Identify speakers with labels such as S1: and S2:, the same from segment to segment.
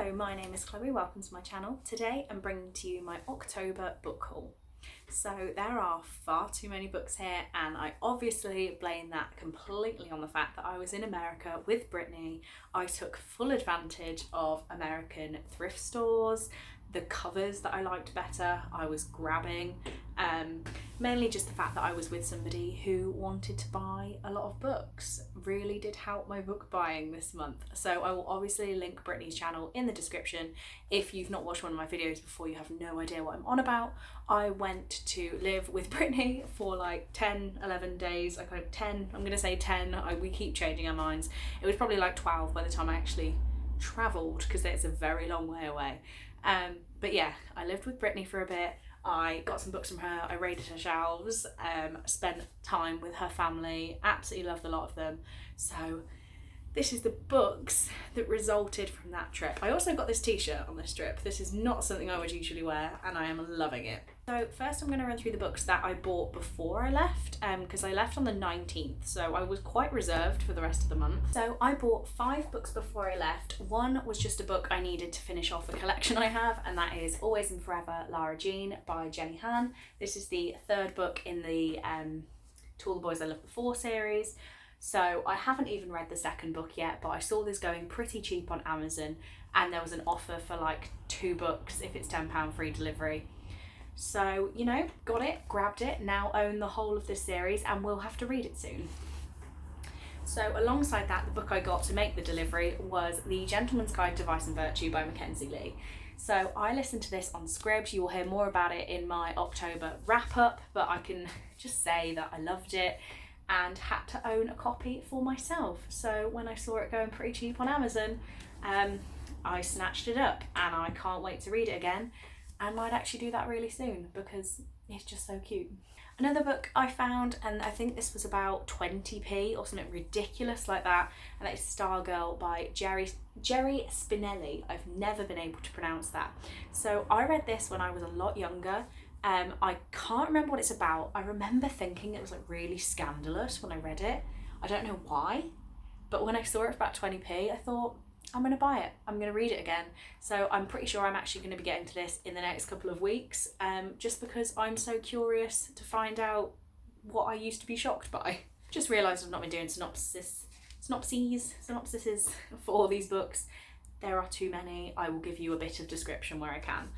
S1: Hello, my name is Chloe, welcome to my channel. Today I'm bringing to you my October book haul. So there are far too many books here, and I obviously blame that completely on the fact that I was in America with Brittany. I took full advantage of American thrift stores. The covers that I liked better I was grabbing, mainly just the fact that I was with somebody who wanted to buy a lot of books really did help my book buying this month. So I will obviously link Brittany's channel in the description. If you've not watched one of my videos before, you have no idea what I'm on about. I went to live with Brittany for like 10-11 days. I kind of 10, I'm gonna say 10, we keep changing our minds. It was probably like 12 by the time I actually travelled, because it's a very long way away. But yeah, I lived with Brittany for a bit. I got some books from her, I raided her shelves, spent time with her family, absolutely loved a lot of them. So this is the books that resulted from that trip. I also got this t-shirt on this trip. This is not something I would usually wear, and I am loving it. So first I'm going to run through the books that I bought before I left, because I left on the 19th, so I was quite reserved for the rest of the month. So I bought 5 books before I left. One was just a book I needed to finish off a collection I have, and that is Always and Forever, Lara Jean by Jenny Han. This is the 3rd book in the To All the Boys I Loved Before series. So I haven't even read the 2nd book yet, but I saw this going pretty cheap on Amazon, and there was an offer for like 2 books if it's £10 free delivery. So, you know, got it, grabbed it, now own the whole of this series, and we'll have to read it soon. So alongside that, the book I got to make the delivery was The Gentleman's Guide to Vice and Virtue by Mackenzie Lee. So I listened to this on Scribd. You will hear more about it in my October wrap up, but I can just say that I loved it and had to own a copy for myself. So when I saw it going pretty cheap on Amazon, I snatched it up, and I can't wait to read it again, and might actually do that really soon because it's just so cute. Another book I found, and I think this was about 20p or something ridiculous like that, and that is Stargirl by Jerry Spinelli. I've never been able to pronounce that. So I read this when I was a lot younger. I can't remember what it's about. I remember thinking it was like really scandalous when I read it. I don't know why, but when I saw it for about 20p, I thought, I'm going to buy it. I'm going to read it again. So I'm pretty sure I'm actually going to be getting to this in the next couple of weeks, just because I'm so curious to find out what I used to be shocked by. Just realised I've not been doing synopsises for all these books. There are too many. I will give you a bit of description where I can.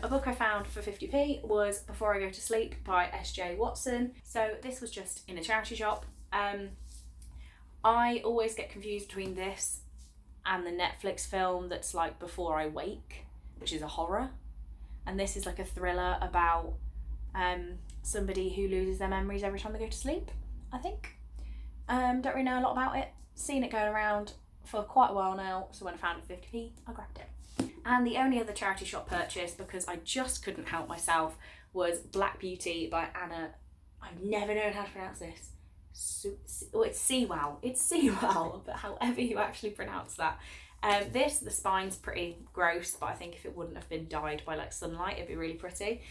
S1: A book I found for 50p was Before I Go to Sleep by S.J. Watson. So this was just in a charity shop. I always get confused between this and the Netflix film that's like Before I Wake, which is a horror. And this is like a thriller about somebody who loses their memories every time they go to sleep, I think. Don't really know a lot about it. Seen it going around for quite a while now, so when I found it for 50p, I grabbed it. And the only other charity shop purchase, because I just couldn't help myself, was Black Beauty by Anna. I've never known how to pronounce this. It's Sewell. It's Sewell, but however you actually pronounce that. The spine's pretty gross, but I think if it wouldn't have been dyed by like sunlight, it'd be really pretty.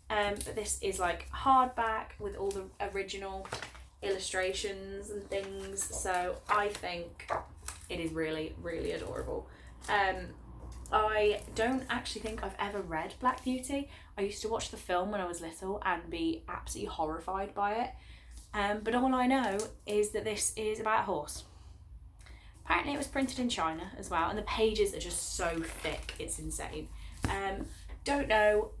S1: But this is like hardback with all the original illustrations and things, so I think it is really, really adorable. I don't actually think I've ever read Black Beauty. I used to watch the film when I was little and be absolutely horrified by it. But all I know is that this is about a horse. Apparently it was printed in China as well, and the pages are just so thick, it's insane. Don't know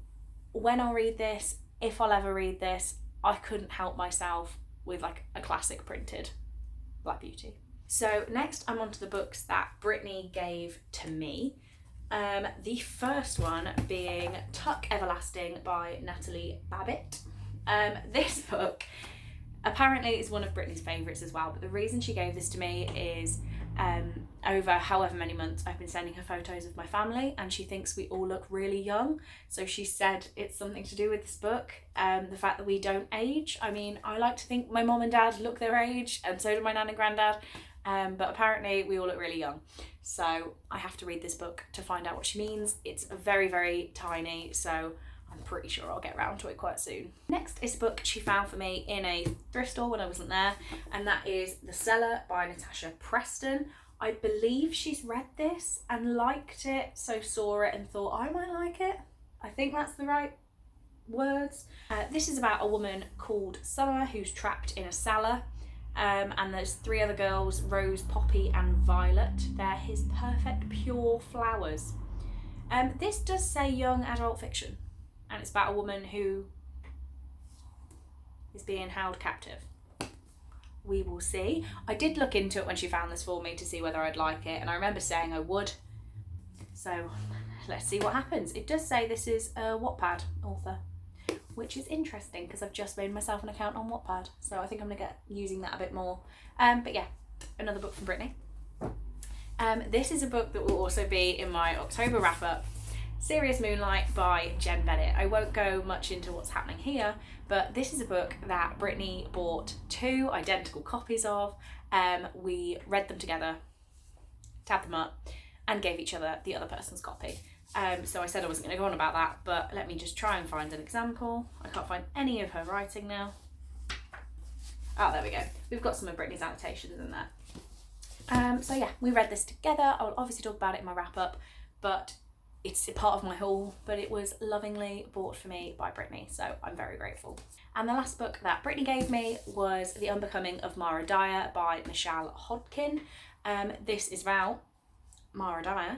S1: when I'll read this, if I'll ever read this. I couldn't help myself with like a classic printed Black Beauty. So next I'm on to the books that Brittany gave to me. The first one being Tuck Everlasting by Natalie Babbitt. This book apparently is one of Brittany's favourites as well, but the reason she gave this to me is over however many months I've been sending her photos of my family, and she thinks we all look really young. So she said it's something to do with this book, the fact that we don't age. I mean, I like to think my mum and dad look their age, and so do my nan and granddad, but apparently we all look really young. So I have to read this book to find out what she means. It's very, very tiny, so I'm pretty sure I'll get around to it quite soon. Next is a book she found for me in a thrift store when I wasn't there, and that is The Cellar by Natasha Preston. I believe she's read this and liked it, so saw it and thought, I might like it. I think that's the right words. This is about a woman called Summer who's trapped in a cellar, and there's 3 other girls, Rose, Poppy and Violet. They're his perfect pure flowers. This does say young adult fiction, and it's about a woman who is being held captive. We will see. I did look into it when she found this for me to see whether I'd like it, and I remember saying I would. So let's see what happens. It does say this is a Wattpad author, which is interesting because I've just made myself an account on Wattpad, so I think I'm gonna get using that a bit more. But yeah, another book from Brittany. This is a book that will also be in my October wrap up. Serious Moonlight by Jen Bennett. I won't go much into what's happening here, but this is a book that Brittany bought 2 identical copies of. We read them together, tabbed them up, and gave each other the other person's copy. So I said I wasn't going to go on about that, but let me just try and find an example. I can't find any of her writing now. Oh, there we go. We've got some of Brittany's annotations in there. So yeah, we read this together. I'll obviously talk about it in my wrap up, but it's a part of my haul, but it was lovingly bought for me by Brittany, so I'm very grateful. And the last book that Brittany gave me was The Unbecoming of Mara Dyer by Michelle Hodkin. This is about Mara Dyer,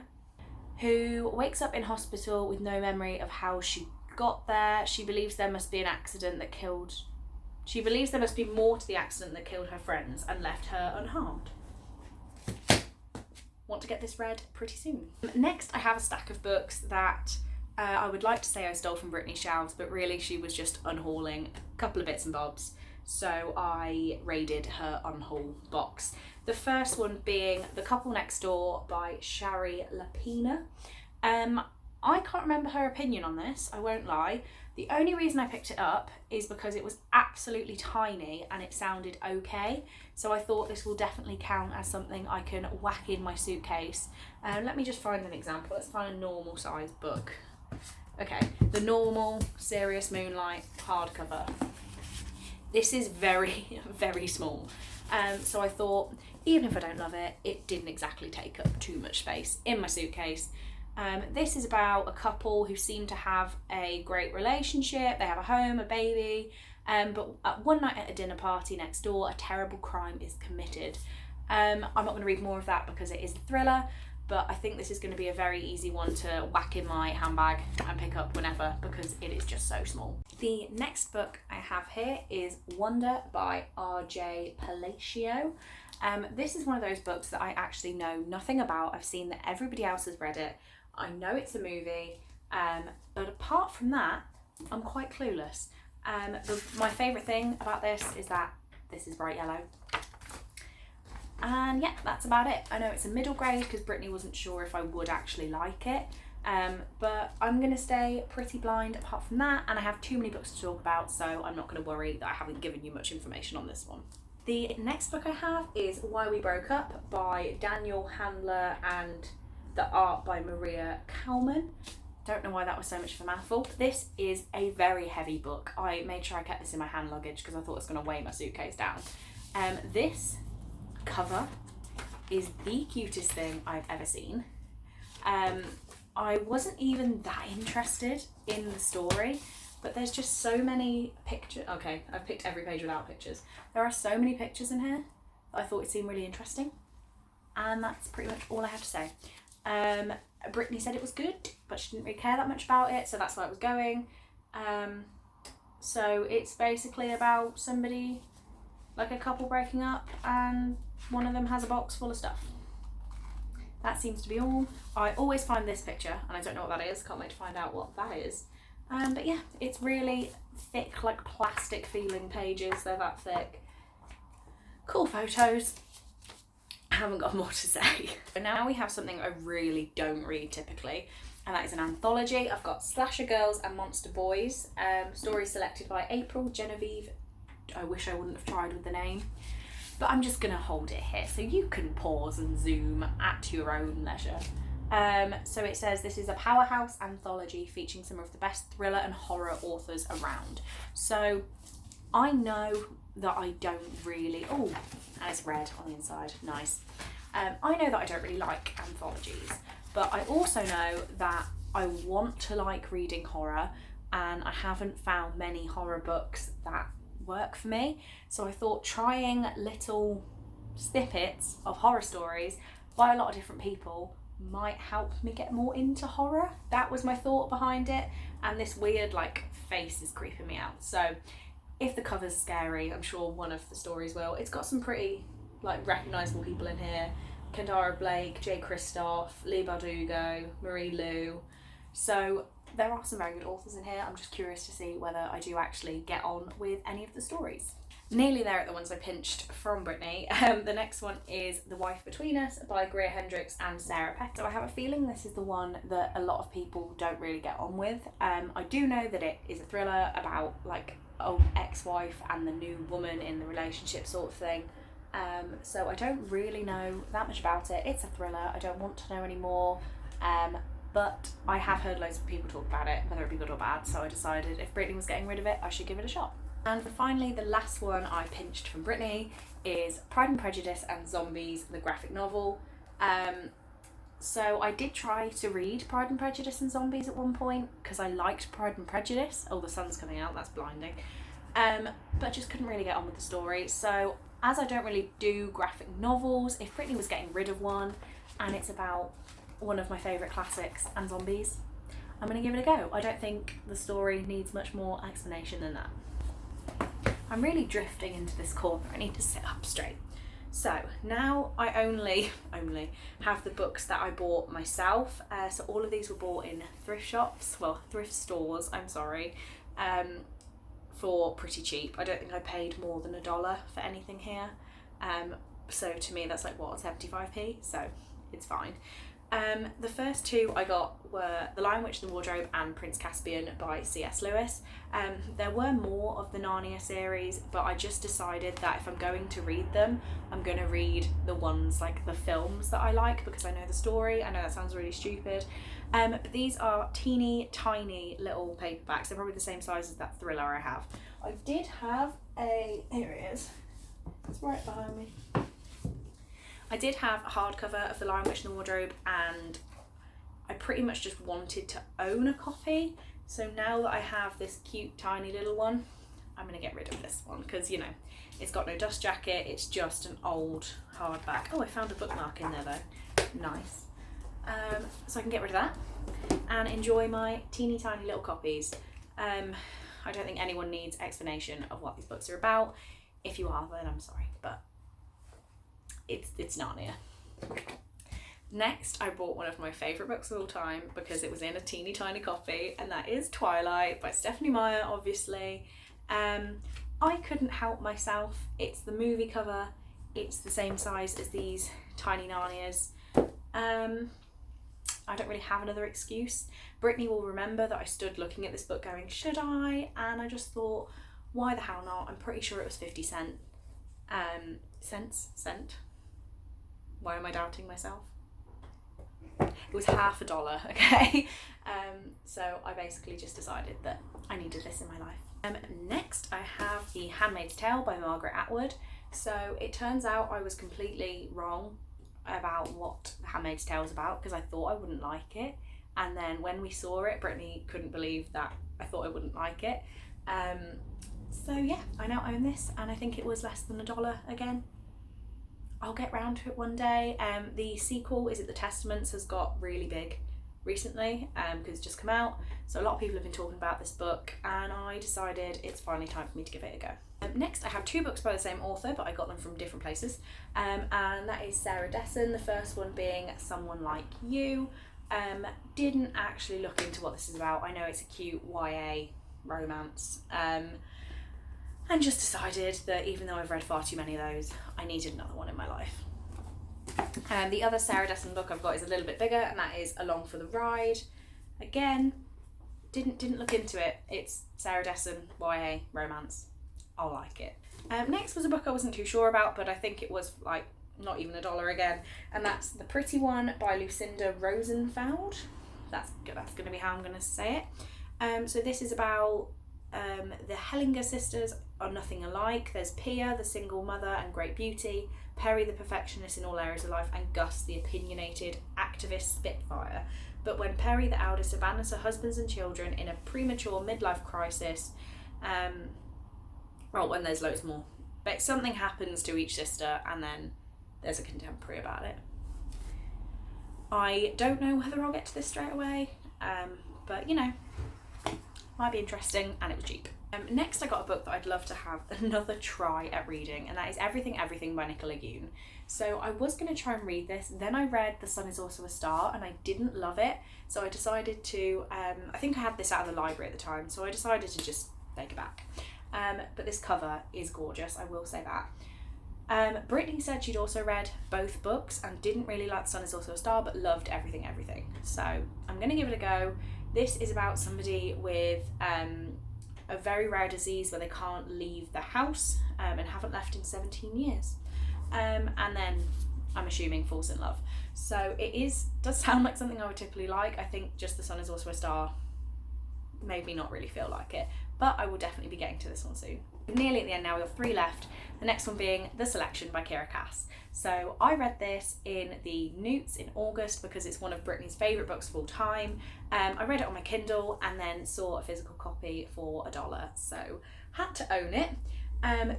S1: who wakes up in hospital with no memory of how she got there. She believes there must be an accident that killed... She believes there must be more to the accident that killed her friends and left her unharmed. Want to get this read pretty soon. Next, I have a stack of books that I would like to say I stole from Brittany's shelves, but really she was just unhauling a couple of bits and bobs. So I raided her unhaul box. The first one being The Couple Next Door by Shari Lapina. I can't remember her opinion on this, I won't lie. The only reason I picked it up is because it was absolutely tiny and it sounded okay. So I thought this will definitely count as something I can whack in my suitcase. Let me just find an example. Let's find a normal size book. Okay, the normal Serious Moonlight hardcover. This is very, very small. So I thought, even if I don't love it, it didn't exactly take up too much space in my suitcase. This is about a couple who seem to have a great relationship. They have a home, a baby, but one night at a dinner party next door, a terrible crime is committed. I'm not going to read more of that because it is a thriller, but I think this is going to be a very easy one to whack in my handbag and pick up whenever because it is just so small. The next book I have here is Wonder by R.J. Palacio. This is one of those books that I actually know nothing about. I've seen that everybody else has read it. I know it's a movie, but apart from that, I'm quite clueless. My favourite thing about this is that this is bright yellow. And yeah, that's about it. I know it's a middle grade because Brittany wasn't sure if I would actually like it, but I'm going to stay pretty blind apart from that, and I have too many books to talk about, so I'm not going to worry that I haven't given you much information on this one. The next book I have is Why We Broke Up by Daniel Handler and the art by Maria Kalman. Don't know why that was so much of a mouthful. This is a very heavy book. I made sure I kept this in my hand luggage because I thought it was going to weigh my suitcase down. This cover is the cutest thing I've ever seen. I wasn't even that interested in the story, but there's just so many pictures. Okay, I've picked every page without pictures. There are so many pictures in here that I thought it seemed really interesting. And that's pretty much all I have to say. Brittany said it was good, but she didn't really care that much about it, so that's why it was going. So it's basically about somebody, like a couple breaking up, and one of them has a box full of stuff. That seems to be all. I always find this picture, and I don't know what that is, can't wait to find out what that is. But yeah, it's really thick, like plastic feeling pages, they're that thick. Cool photos. I haven't got more to say. But now we have something I really don't read typically, and that is an anthology. I've got Slasher Girls and Monster Boys, stories selected by April Genevieve. I wish I wouldn't have tried with the name, but I'm just gonna hold it here so you can pause and zoom at your own leisure. So it says this is a powerhouse anthology featuring some of the best thriller and horror authors around. So I know that I don't really, oh, and it's red on the inside, nice. I know that I don't really like anthologies, but I also know that I want to like reading horror, and I haven't found many horror books that work for me. So I thought trying little snippets of horror stories by a lot of different people might help me get more into horror. That was my thought behind it, and this weird like face is creeping me out. So if the cover's scary, I'm sure one of the stories will. It's got some pretty like recognisable people in here. Kendara Blake, Jay Kristoff, Lee Bardugo, Marie Lu. So there are some very good authors in here. I'm just curious to see whether I do actually get on with any of the stories. Nearly there at the ones I pinched from Brittany. The next one is The Wife Between Us by Greer Hendricks and Sarah Peck. So I have a feeling this is the one that a lot of people don't really get on with. I do know that it is a thriller about like old ex-wife and the new woman in the relationship sort of thing. So I don't really know that much about it. It's a thriller. I don't want to know any more. But I have heard loads of people talk about it, whether it be good or bad. So I decided if Brittany was getting rid of it, I should give it a shot. And finally, the last one I pinched from Brittany is Pride and Prejudice and Zombies, the graphic novel. So I did try to read Pride and Prejudice and Zombies at one point because I liked Pride and Prejudice. Oh, the sun's coming out, that's blinding. But I just couldn't really get on with the story. So as I don't really do graphic novels, if Brittany was getting rid of one and it's about one of my favourite classics and zombies, I'm going to give it a go. I don't think the story needs much more explanation than that. I'm really drifting into this corner. I need to sit up straight. So now I only have the books that I bought myself. So all of these were bought in thrift shops, well, thrift stores, I'm sorry, for pretty cheap. I don't think I paid more than $1 for anything here. So to me that's like, what, 75p? So it's fine. The first two I got were The Lion, Witch and the Wardrobe and Prince Caspian by C.S. Lewis. There were more of the Narnia series, but I just decided that if I'm going to read them, I'm going to read the ones, like the films that I like, because I know the story. I know that sounds really stupid. But these are teeny tiny little paperbacks. They're probably the same size as that thriller I have. I did have here it is. It's right behind me. I did have a hardcover of The Lion, Witch and the Wardrobe, and I pretty much just wanted to own a copy. So now that I have this cute tiny little one, I'm going to get rid of this one because, you know, it's got no dust jacket, it's just an old hardback. Oh, I found a bookmark in there though. Nice. So I can get rid of that and enjoy my teeny tiny little copies. I don't think anyone needs explanation of what these books are about. If you are, then I'm sorry, but it's Narnia. Next, I bought one of my favourite books of all time because it was in a teeny tiny copy, and that is Twilight by Stephanie Meyer, obviously. I couldn't help myself. It's the movie cover. It's the same size as these tiny Narnias. I don't really have another excuse. Brittany will remember that I stood looking at this book going, should I? And I just thought, why the hell not? I'm pretty sure it was 50 cents. Cent? Why am I doubting myself? It was $50, okay? So I basically just decided that I needed this in my life. Next, I have The Handmaid's Tale by Margaret Atwood. So it turns out I was completely wrong about what The Handmaid's Tale is about because I thought I wouldn't like it. And then when we saw it, Brittany couldn't believe that I thought I wouldn't like it. So yeah, I now own this, and I think it was less than $1 again. I'll get round to it one day. The sequel, Is It the Testaments, has got really big recently because it's just come out. So a lot of people have been talking about this book, and I decided it's finally time for me to give it a go. Next, I have two books by the same author, but I got them from different places. And that is Sarah Dessen, the first one being Someone Like You. Didn't actually look into what this is about. I know it's a cute YA romance. And just decided that even though I've read far too many of those, I needed another one in my life. The other Sarah Dessen book I've got is a little bit bigger, and that is Along for the Ride. Again, didn't look into it. It's Sarah Dessen, YA, romance. I'll like it. Next was a book I wasn't too sure about, but I think it was like not even $1 again, and that's The Pretty One by Lucinda Rosenfeld. That's going to be how I'm going to say it. So this is about the Hellinger sisters are nothing alike. There's Pia, the single mother, and Great Beauty, Perry the perfectionist in all areas of life, and Gus the opinionated activist spitfire. But when Perry the eldest abandons her husbands and children in a premature midlife crisis, when there's loads more, but something happens to each sister and then there's a contemporary about it. I don't know whether I'll get to this straight away, but you know, might be interesting, and it was cheap. Next I got a book that I'd love to have another try at reading, and that is Everything Everything by Nicola Yoon. So I was going to try and read this, then I read The Sun Is Also a Star and I didn't love it, so I decided to, I think I had this out of the library at the time, so I decided to just take it back. But this cover is gorgeous, I will say that. Brittany said she'd also read both books and didn't really like The Sun Is Also a Star, but loved Everything Everything. So I'm going to give it a go. This is about somebody with a very rare disease where they can't leave the house and haven't left in 17 years. And then I'm assuming falls in love. So does sound like something I would typically like. I think just The Sun Is Also a Star made me not really feel like it, but I will definitely be getting to this one soon. Nearly at the end now, we've got 3 left. The next one being The Selection by Kira Cass. So I read this in the Newts in August because it's one of Brittany's favourite books of all time. I read it on my Kindle and then saw a physical copy for $1, so had to own it.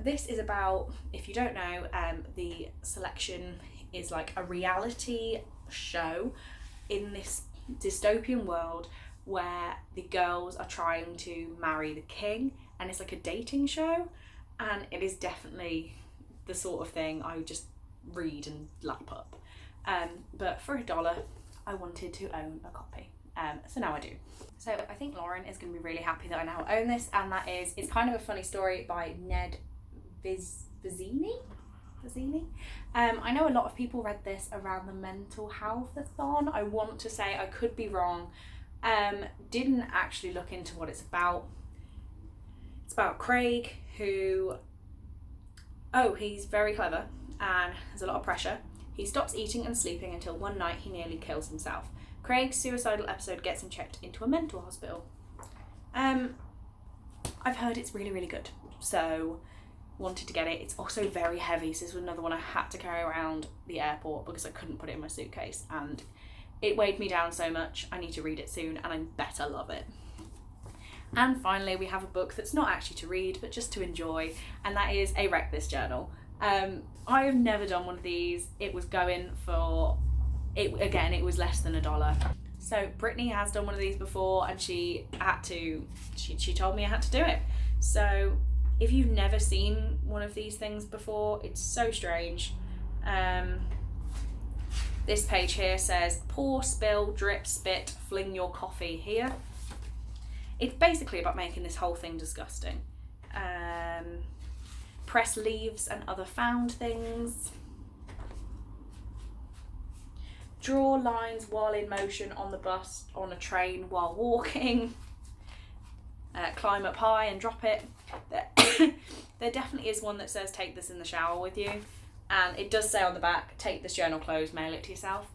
S1: This is about, if you don't know, The Selection is like a reality show in this dystopian world where the girls are trying to marry the king, and it's like a dating show, and it is definitely the sort of thing I would just read and lap up. But for $1 I wanted to own a copy, so now I do. So I think Lauren is going to be really happy that I now own this, and that is, it's kind of a funny story by Ned Vizzini. I know a lot of people read this around the mental health-a-thon. I want to say, I could be wrong. Didn't actually look into what it's about. It's about Craig, who, he's very clever and has a lot of pressure. He stops eating and sleeping until one night he nearly kills himself. Craig's suicidal episode gets him checked into a mental hospital. I've heard it's really, really good, so wanted to get it. It's also very heavy, so this was another one I had to carry around the airport because I couldn't put it in my suitcase, and it weighed me down so much. I need to read it soon, and I better love it. And finally, we have a book that's not actually to read, but just to enjoy, and that is a Wreck This journal. I have never done one of these. It was going for, it was less than $1. So Brittany has done one of these before, and she told me I had to do it. So if you've never seen one of these things before, it's so strange. This page here says, pour, spill, drip, spit, fling your coffee here. It's basically about making this whole thing disgusting. Press leaves and other found things. Draw lines while in motion on the bus, on a train, while walking. Climb up high and drop it. There definitely is one that says take this in the shower with you, and it does say on the back, take this journal closed, mail it to yourself.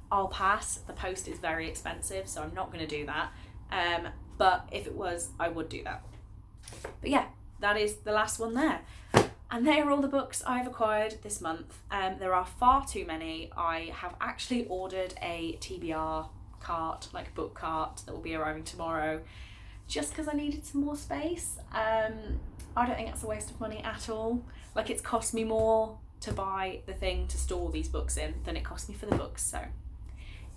S1: I'll pass. The post is very expensive, so I'm not going to do that, but if it was, I would do that. But yeah, that is the last one there, and they are all the books I've acquired this month. There are far too many. I have actually ordered a TBR cart, like a book cart, that will be arriving tomorrow, just because I needed some more space. I don't think that's a waste of money at all. Like, it's cost me more to buy the thing to store these books in than it cost me for the books, so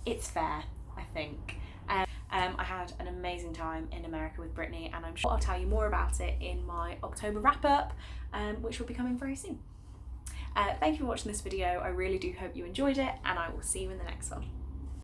S1: it's fair, I think. I had an amazing time in America with Brittany, and I'm sure I'll tell you more about it in my October wrap-up, which will be coming very soon. Thank you for watching this video. I really do hope you enjoyed it, and I will see you in the next one.